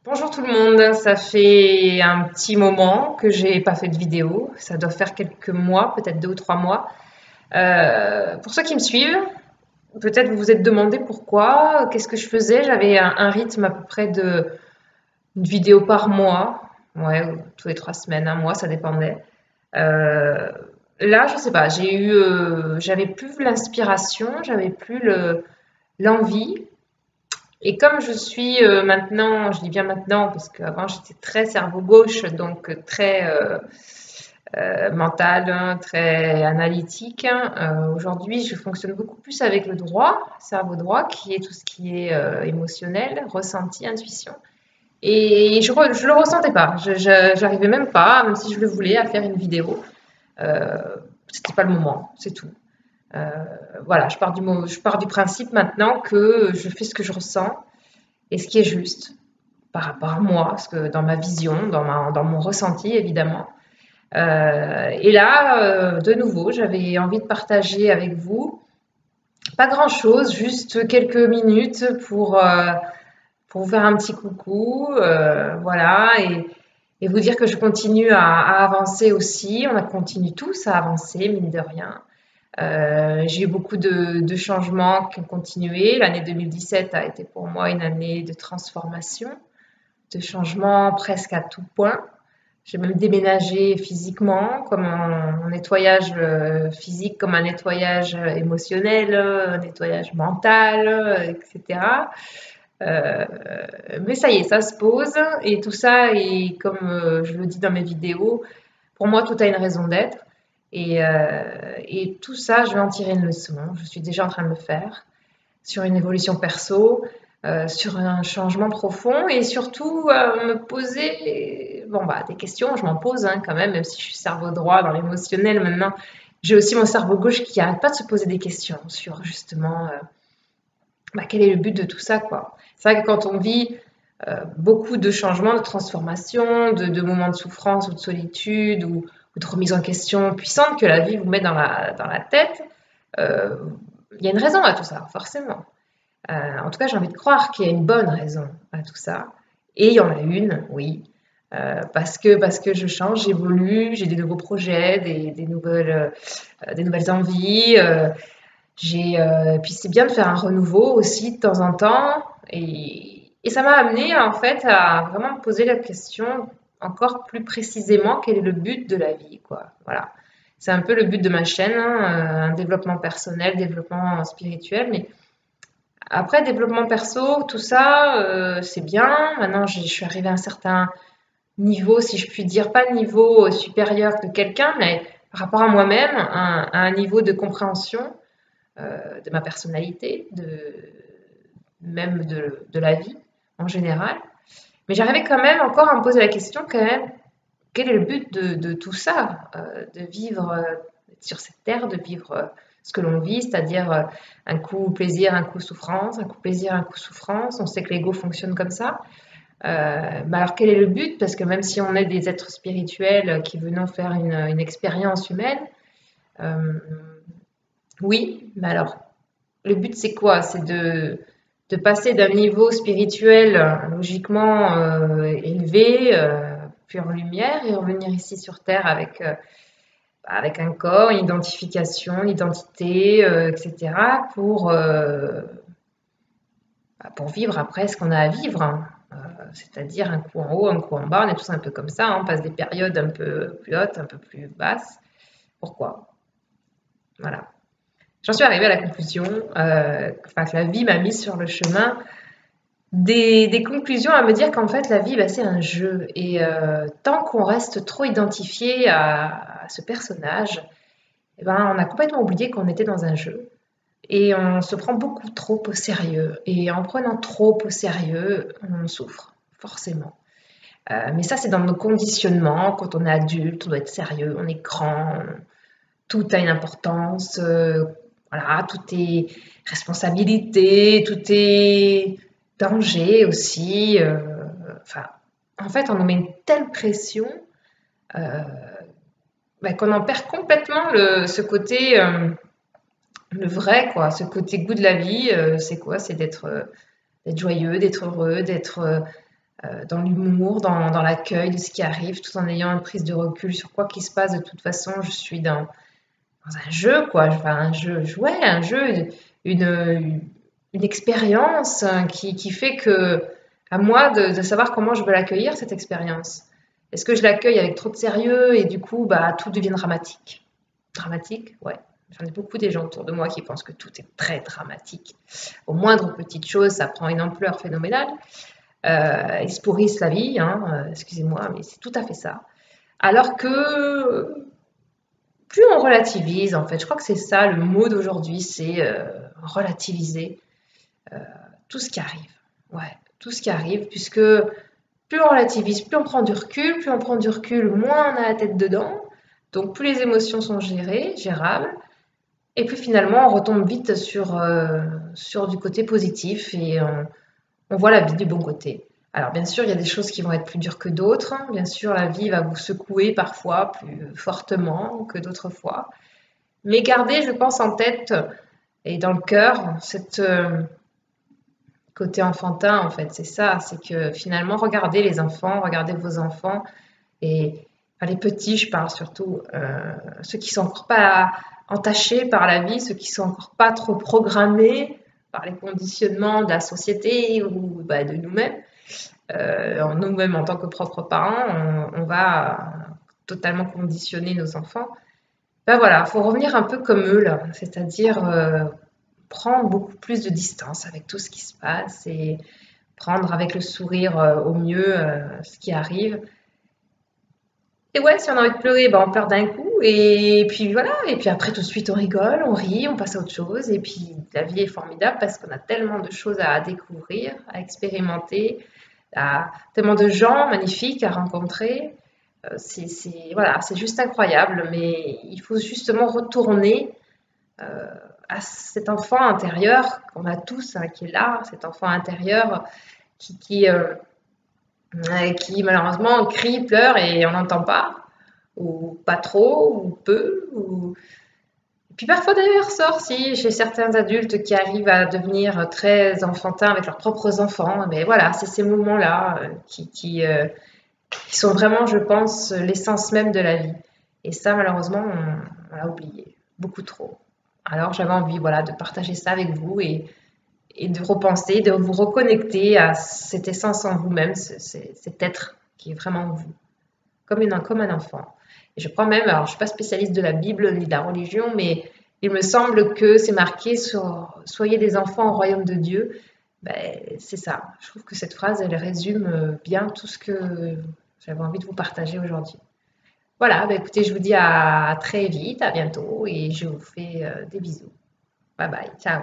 Bonjour tout le monde, ça fait un petit moment que j'ai pas fait de vidéo, ça doit faire quelques mois, peut-être 2 ou 3 mois. Pour ceux qui me suivent, peut-être vous vous êtes demandé pourquoi, qu'est-ce que je faisais. J'avais un rythme à peu près de une vidéo par mois, ouais, ou tous les 3 semaines, un mois, ça dépendait. Euh, Là, je sais pas, j'avais plus l'inspiration, j'avais plus l'envie. Et comme je suis maintenant, je dis bien maintenant, parce qu'avant j'étais très cerveau gauche, donc très mental, hein, très analytique, hein, aujourd'hui je fonctionne beaucoup plus avec le droit, cerveau droit, qui est tout ce qui est émotionnel, ressenti, intuition. Et je le ressentais pas, j'arrivais même pas, même si je le voulais, à faire une vidéo. Euh, C'était pas le moment, c'est tout. Euh, voilà, je pars du principe maintenant que je fais ce que je ressens et ce qui est juste par rapport à moi, parce que dans ma vision, dans mon ressenti évidemment. Et là, de nouveau, j'avais envie de partager avec vous, pas grand-chose, juste quelques minutes pour vous faire un petit coucou, voilà, et vous dire que je continue à avancer aussi. On a continue tous à avancer, mine de rien. J'ai eu beaucoup de changements qui ont continué. L'année 2017 a été pour moi une année de transformation, de changement presque à tout point. J'ai même déménagé physiquement, comme un nettoyage physique, comme un nettoyage émotionnel, un nettoyage mental, etc. Euh, mais ça y est, ça se pose. Et tout ça, et comme je le dis dans mes vidéos, pour moi, tout a une raison d'être. Et tout ça, je vais en tirer une leçon. Je suis déjà en train de le faire sur une évolution perso, sur un changement profond et surtout me poser bon, bah, des questions. Je m'en pose hein, quand même si je suis cerveau droit dans l'émotionnel maintenant. J'ai aussi mon cerveau gauche qui n'arrête pas de se poser des questions sur justement bah, quel est le but de tout ça, quoi. C'est vrai que quand on vit beaucoup de changements, de transformations, de moments de souffrance ou de solitude ou de remise en question puissante que la vie vous met dans la tête, euh, il y a une raison à tout ça, forcément. En tout cas, j'ai envie de croire qu'il y a une bonne raison à tout ça. Et il y en a une, oui. Parce que je change, j'évolue, j'ai des nouveaux projets, des nouvelles envies. Puis c'est bien de faire un renouveau aussi de temps en temps. Et ça m'a amené en fait à vraiment me poser la question encore plus précisément quel est le but de la vie, quoi. Voilà. C'est un peu le but de ma chaîne, hein, un développement personnel, développement spirituel, mais après, développement perso, tout ça, c'est bien. Maintenant, je suis arrivée à un certain niveau, si je puis dire, pas niveau supérieur de quelqu'un, mais par rapport à moi-même, à un niveau de compréhension de ma personnalité, même de la vie en général. Mais j'arrivais quand même encore à me poser la question, quand même, quel est le but de tout ça, de vivre sur cette terre, de vivre ce que l'on vit, c'est-à-dire un coup plaisir, un coup souffrance, un coup plaisir, un coup souffrance. On sait que l'ego fonctionne comme ça. Mais alors quel est le but? Parce que même si on est des êtres spirituels qui venons faire une expérience humaine, euh, oui, mais alors le but c'est quoi? C'est de passer d'un niveau spirituel logiquement élevé, pure lumière, et revenir ici sur Terre avec un corps, une identification, une identité, etc., pour vivre après ce qu'on a à vivre, hein. C'est-à-dire un coup en haut, un coup en bas, on est tous un peu comme ça, hein. On passe des périodes un peu plus hautes, un peu plus basses. Pourquoi? Voilà. J'en suis arrivée à la conclusion, que la vie m'a mise sur le chemin des conclusions à me dire qu'en fait la vie, bah, c'est un jeu. Et tant qu'on reste trop identifié à ce personnage, eh ben, on a complètement oublié qu'on était dans un jeu. Et on se prend beaucoup trop au sérieux. Et en prenant trop au sérieux, on souffre, forcément. Mais ça, c'est dans nos conditionnements. Quand on est adulte, on doit être sérieux, on est grand, tout a une importance. Voilà, tout est responsabilité, tout est danger aussi. Enfin, en fait, on nous met une telle pression euh, bah, qu'on en perd complètement ce côté, le vrai, quoi, ce côté goût de la vie. C'est quoi? C'est d'être joyeux, d'être heureux, d'être dans l'humour, dans l'accueil de ce qui arrive, tout en ayant une prise de recul sur quoi qu'il se passe. De toute façon, je suis dans un jeu, quoi. Enfin, un jeu, une, une expérience qui fait que, à moi de savoir comment je veux l'accueillir, cette expérience. Est-ce que je l'accueille avec trop de sérieux et du coup, bah, tout devient dramatique? Dramatique, ouais. J'en ai beaucoup des gens autour de moi qui pensent que tout est très dramatique. Au moindre petite chose, ça prend une ampleur phénoménale. Ils se pourrissent la vie, hein, excusez-moi, mais c'est tout à fait ça. Alors que plus on relativise, en fait, je crois que c'est ça le mot d'aujourd'hui, c'est relativiser tout ce qui arrive. Ouais, tout ce qui arrive, puisque plus on relativise, plus on prend du recul, plus on prend du recul, moins on a la tête dedans. Donc plus les émotions sont gérées, gérables, et plus finalement on retombe vite sur du côté positif et on voit la vie du bon côté. Alors bien sûr, il y a des choses qui vont être plus dures que d'autres. Bien sûr, la vie va vous secouer parfois plus fortement que d'autres fois. Mais gardez, je pense, en tête et dans le cœur cette côté enfantin, en fait. C'est ça, c'est que finalement, regardez les enfants, regardez vos enfants et enfin, les petits, je parle surtout, ceux qui sont encore pas entachés par la vie, ceux qui sont encore pas trop programmés par les conditionnements de la société ou bah, de nous-mêmes. Nous-mêmes, en tant que propres parents, on va totalement conditionner nos enfants. Ben voilà, il faut revenir un peu comme eux, là, c'est-à-dire prendre beaucoup plus de distance avec tout ce qui se passe et prendre avec le sourire au mieux ce qui arrive. Et ouais, si on a envie de pleurer, ben on pleure d'un coup, et puis voilà, et puis après tout de suite on rigole, on rit, on passe à autre chose, et puis la vie est formidable parce qu'on a tellement de choses à découvrir, à expérimenter, tellement de gens magnifiques à rencontrer. Voilà, c'est juste incroyable, mais il faut justement retourner à cet enfant intérieur qu'on a tous, hein, qui est là, cet enfant intérieur qui, qui, euh, qui malheureusement crie, pleure et on n'entend pas, ou pas trop, ou peu. Et puis parfois d'ailleurs sort si chez certains adultes qui arrivent à devenir très enfantins avec leurs propres enfants, mais voilà, c'est ces moments-là qui sont vraiment, je pense, l'essence même de la vie. Et ça, malheureusement, on l'a oublié, beaucoup trop. Alors j'avais envie, voilà, de partager ça avec vous et de repenser, de vous reconnecter à cette essence en vous-même, cet être qui est vraiment en vous, comme un enfant. Et je crois même, alors je ne suis pas spécialiste de la Bible ni de la religion, mais il me semble que c'est marqué sur Soyez des enfants au royaume de Dieu. Ben, c'est ça. Je trouve que cette phrase, elle résume bien tout ce que j'avais envie de vous partager aujourd'hui. Voilà, ben écoutez, je vous dis à très vite, à bientôt, et je vous fais des bisous. Bye bye, ciao.